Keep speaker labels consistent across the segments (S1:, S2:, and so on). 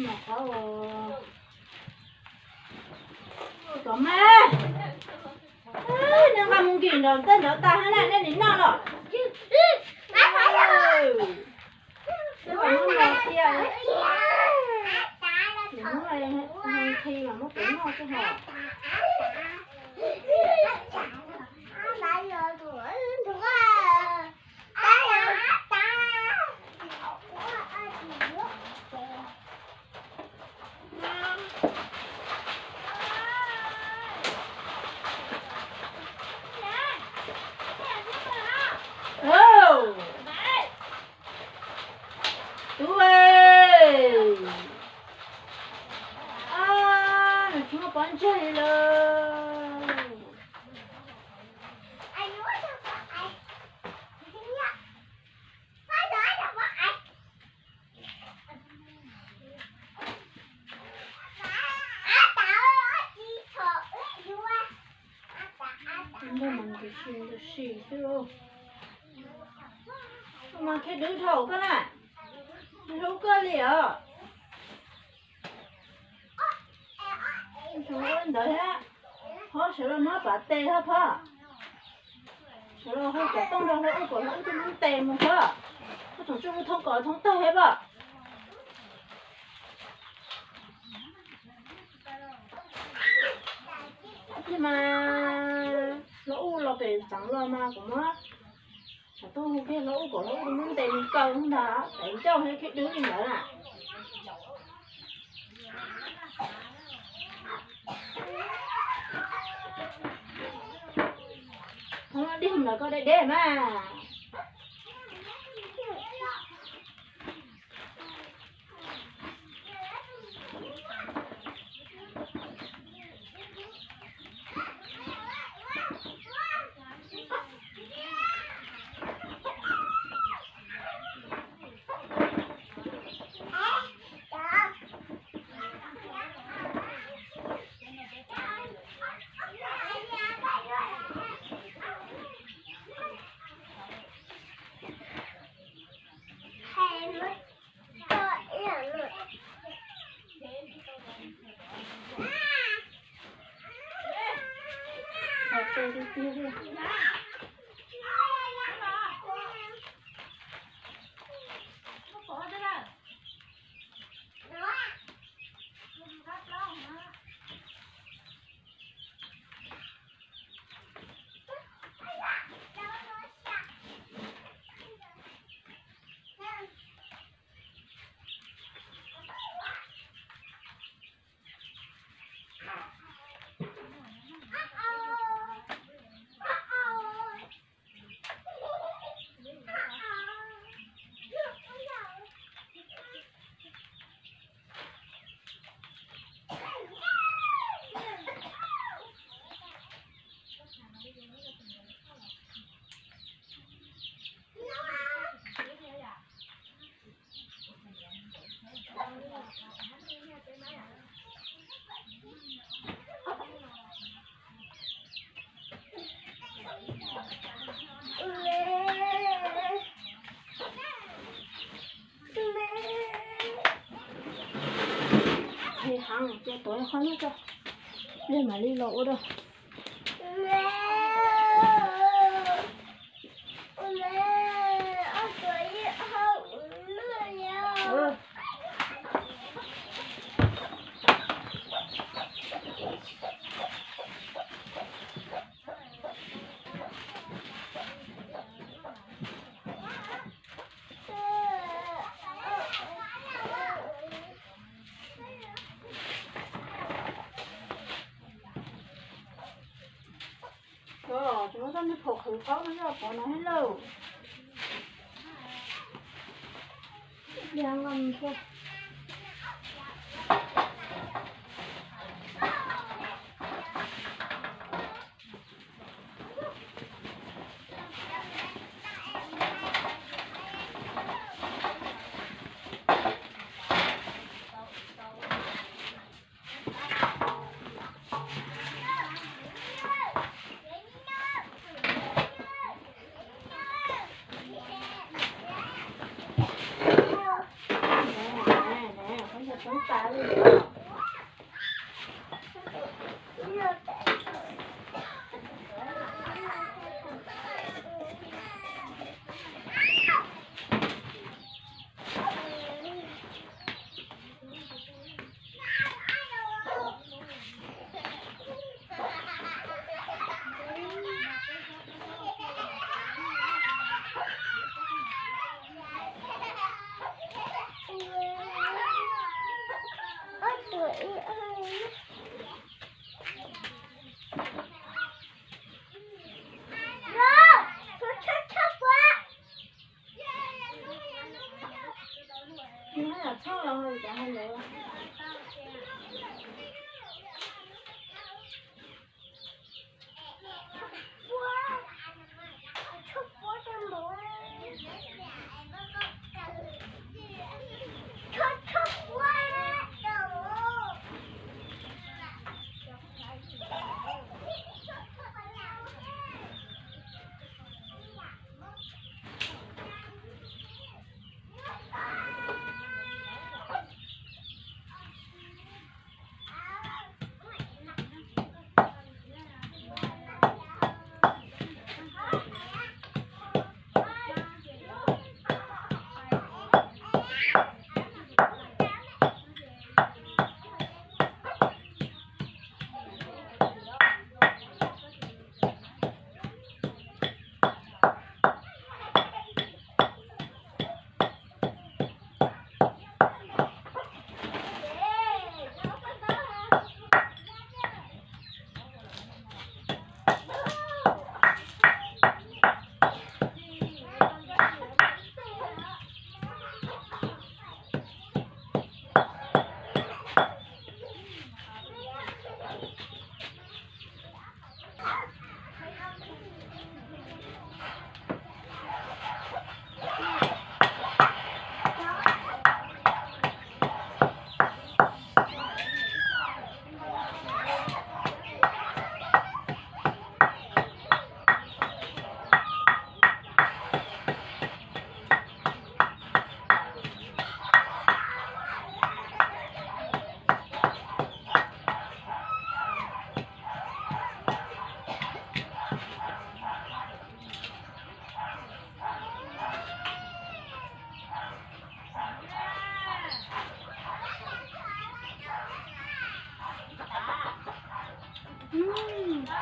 S1: mà có có má nhưng mà muốn kiện rồi tên đó ta hay là nên đến nào rồi cái bạn muốn làm kia những người khi mà mất cũng ngon cái hả con chơi luôn mà cái đứa thầu cái này thầu cơ liệu thầu anh đợi ha họ sẽ làm nó bả tê ha pa sẽ làm họ sẽ tông ra họ còn họจะมันเต็มมั้งpaเขาถึงจะท้องก่อนท้องเต้าให้ป่ะnhưng mà lỗ bị chẳng lo mà cũng á tôi không biết lỗ của lỗ nó tiền cần không đã để cho hay cái đứa gì nữa nè không đi là có đây để mà cho tối khó nhất cho đây mà đi lộ đâu chúng ta đi phục thử khó mới ra có nó hello đang làm thôi sống Nó là chó là hơi cả hơi lớn.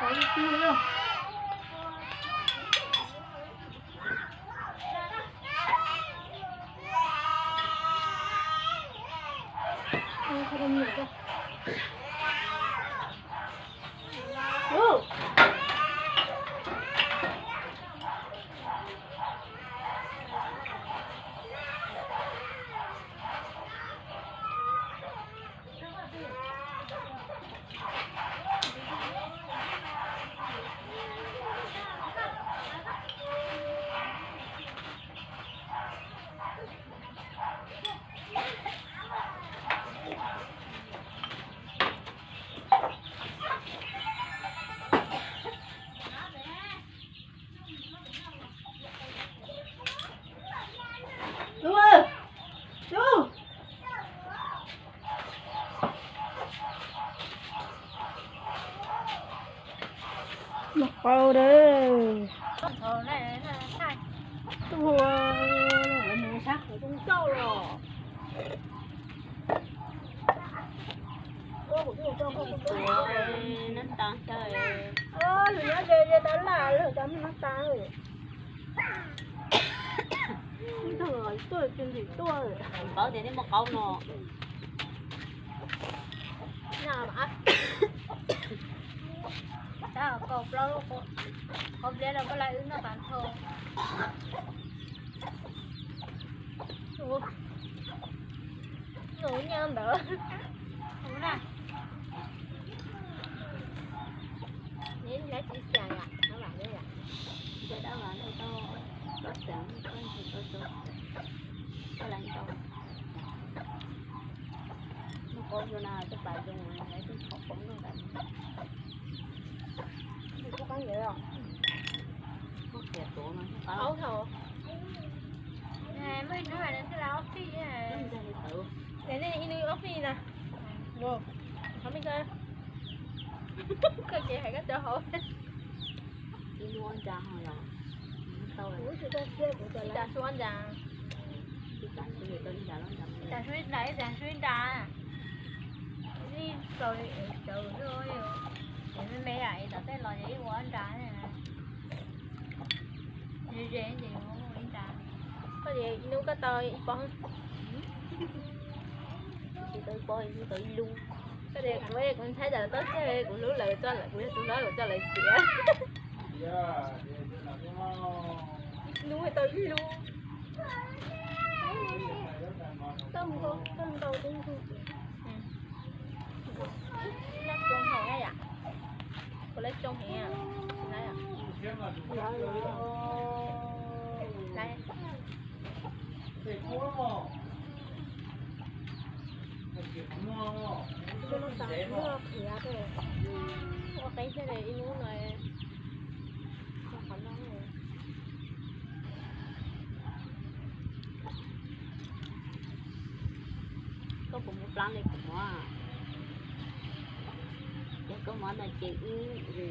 S1: Có đi tiêu không? Không nhiều đâu. Chú ơi! Chú! Mặc bao đây.
S2: Này là sai.
S1: Chú ơi! Mình sắc của con trâu rồi.
S2: Nó to trời.
S1: Rồi nó về đó là lửa chấm nó ta rồi. Thôi, tôi chuyện gì tôi.
S2: Có thể đến một câu nọ.
S1: Nào mà
S2: Sao cọp lâu cọp lên là có lại ứng nó bán thô.
S1: ngủ nhơm đỡ.
S2: Đúng rồi.
S1: Nên lấy chỉ xài à, nó bảo đấy à.
S2: Cái đó là nó to sẵn con thì to lạnh to. Nó có vô nào cho bà dùng lấy cái khẩu phấn nó đánh.
S1: Có bán vậy không?
S2: Nó kẹt tổ nó có.
S1: Ấu thầu.
S2: Nè mới nói là đến cái lao office này.
S1: Để đây in office nè.
S2: Được. Không biết cơ. Cái gì hay cái chỗ hổ.
S1: đi mua ăn trà hồi rồi tao
S2: Ủa chị ta xếp của tôi là xuống ăn trà.
S1: đi cạnh cái gì tao đi trả nó nhầm
S2: Trà xuyên đấy, trà xuyên trà. Đi rồi rồi rồi. Thì mẹ lại tao tên là gì của ăn trà này nè. Gì gì gì của ăn trà. Có gì nếu có tôi bón.
S1: thì tới coi như tới luôn
S2: Cái điều của em cũng thấy là tốt chứ cũng lúc lại cho lại cũng nói là cho lại chị nuôi tôi luôn tôm câu cũng không chắc trong hộp ấy à cô lấy trong hộp à lấy à lấy nó tặng nó khía thôi có cái thế này nó này cho khả năng rồi
S1: có một plan này của nó chứ có món là chị gì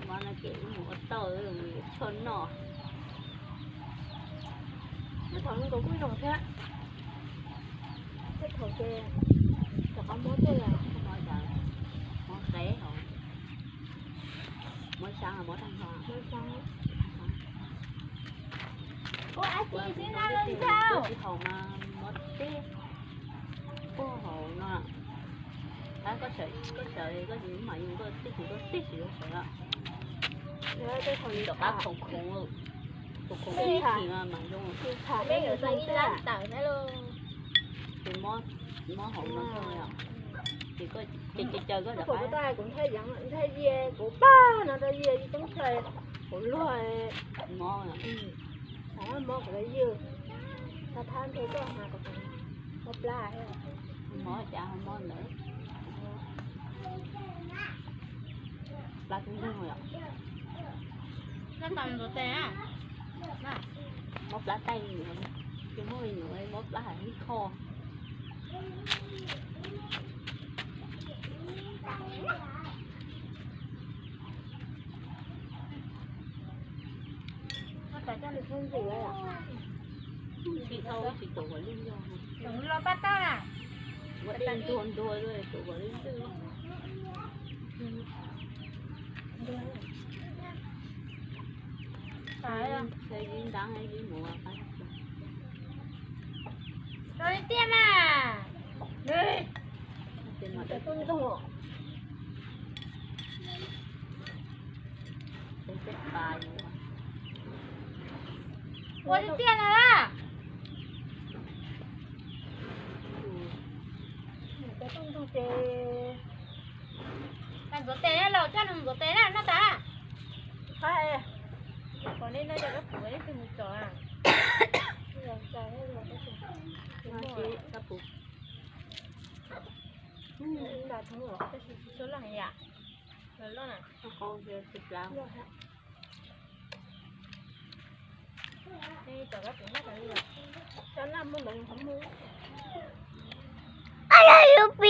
S1: món là chị một tờ rồi phân nọ
S2: nó còn có cái đồng khác cái thầu kia còn có món kia là
S1: món giờ món té rồi món sáng là món ăn hoa
S2: món sáng cô ai chị sẽ ra lên sao
S1: cái hầu mà món té cô hầu nó có sợi có gì mà dùng cái tí gì đó sợi đó
S2: rồi cái thầu gì
S1: đọc bác khủng luôn khủng
S2: cái
S1: gì
S2: thả
S1: mà dùng
S2: thả mấy người sang đi lắm tặng thế luôn
S1: thì món hậu nó thôi à chỉ có chơi có
S2: cái
S1: được
S2: của ta cũng thấy giống thấy dê của ba nó thấy dê chứ không thấy của loài
S1: ngon à
S2: đó món của cái dưa ta tham thấy có hà của có pla hay
S1: món chả không món nữa lá cũng không rồi ạ
S2: nó tầm rồi tè à
S1: móc lá tay nhiều chứ mối nhiều ấy móc lá hay kho
S2: nó phải cho được hơn gì vậy ạ
S1: chị thôi chị tụ vào liên rồi
S2: đừng lo bắt ta à
S1: vợ đi tuôn rồi tụ vào liên tư
S2: phải à
S1: chơi riêng đáng hay riêng mùa phải
S2: rồi tiêm à đi
S1: tiền mà
S2: cái con đồ
S1: để chết bài
S2: ôi tiêm à cái con đồ chơi làm rửa té này lẩu cho làm rửa té này nó ta phải còn nên nó cho cái phủ ấy thì một chỗ à rồi trời ơi rồi cái
S1: chị các phụ
S2: là thằng rồi cái số là gì ạ rồi lo này
S1: nó con kia thịt lao
S2: đi chờ các cũng bắt đầu đi cho nó mua mình không mua
S3: I love you, P.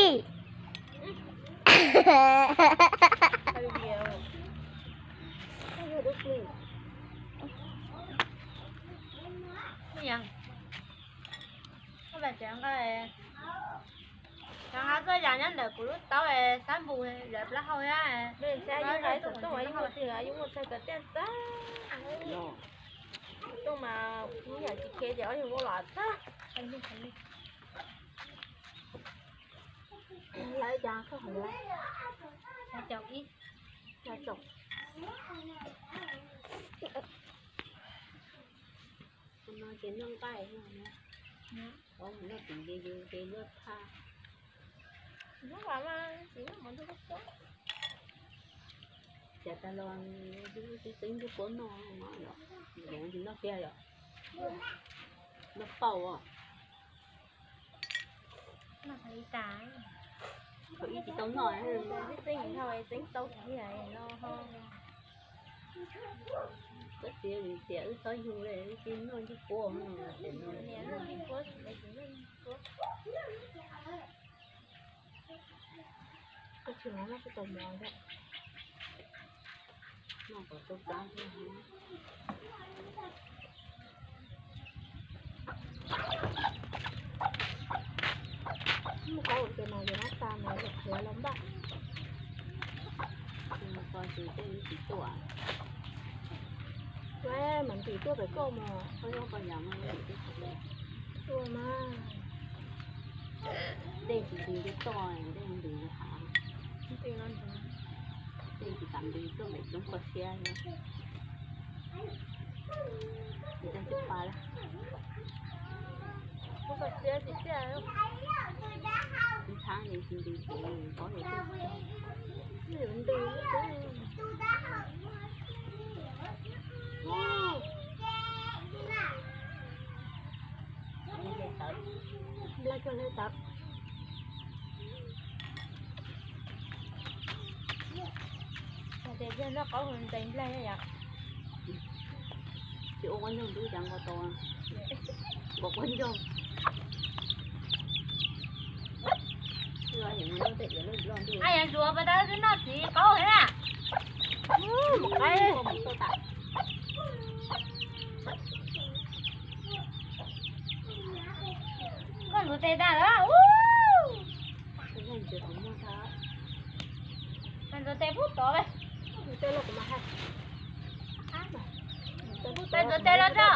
S2: hơi nhiều cái gì các bạn chẳng cái chẳng hạn cái nhà nhân đời của lúc tao là sáng bù đẹp lắm thôi á nên xe như thế tụi tôi nhưng mà thì là những một xe cái tiền ta tôi mà những nhà chị kia chở thì có loại ta anh đi lấy cha có không lấy cha chồng ít cha chồng
S1: nó chỉ nâng tay thôi có nó chỉ đi lướt tha
S2: nó bảo mà chỉ là một thứ tốt
S1: chả ta loan cái tính cái cuốn nó rồi đúng thì nó kia rồi nó bầu à
S2: nó thấy cái
S1: phải chỉ tốn nổi
S2: cái tính thôi tính tốt như này nó hơn
S1: cái xía vì xía ứ sói hưu lên cái nó chứ cô không nó để nó
S2: nè nó đi phố thì lại chỉ nên phố
S1: cái chuyện nó cái tò mò đấy nó có tốt lắm thôi không có cái nào để nó ta này là khỏe lắm bạn nhưng mà coi từ cái chỉ tuổi 왜 mình tua phải câu mà không có còn nhắm nó bị cái tua mà đây chỉ từ cái to này đây không từ hả
S2: tiền ăn
S1: đây chỉ tạm từ cái mấy giống con xe nữa người ta chụp ba đó
S2: có phải xe thì xe đâu
S1: cái tháng này xin đi thì có thể
S2: nhiều vấn đề
S1: lấy cho lấy tập
S2: thì trên nó có hình tiền lên vậy
S1: chị ô quanh trong túi chẳng có to một quanh trong rồi hiện nó tiện nó lon đi
S2: ai ăn rùa mà đó cái nó chỉ có thế à
S1: một cái một tô tặng
S2: con rùa tê ta đó
S1: cái này chưa không mua tháo
S2: con rùa tê phút đó vậy
S1: tê là của mà hay
S2: con rùa tê là cho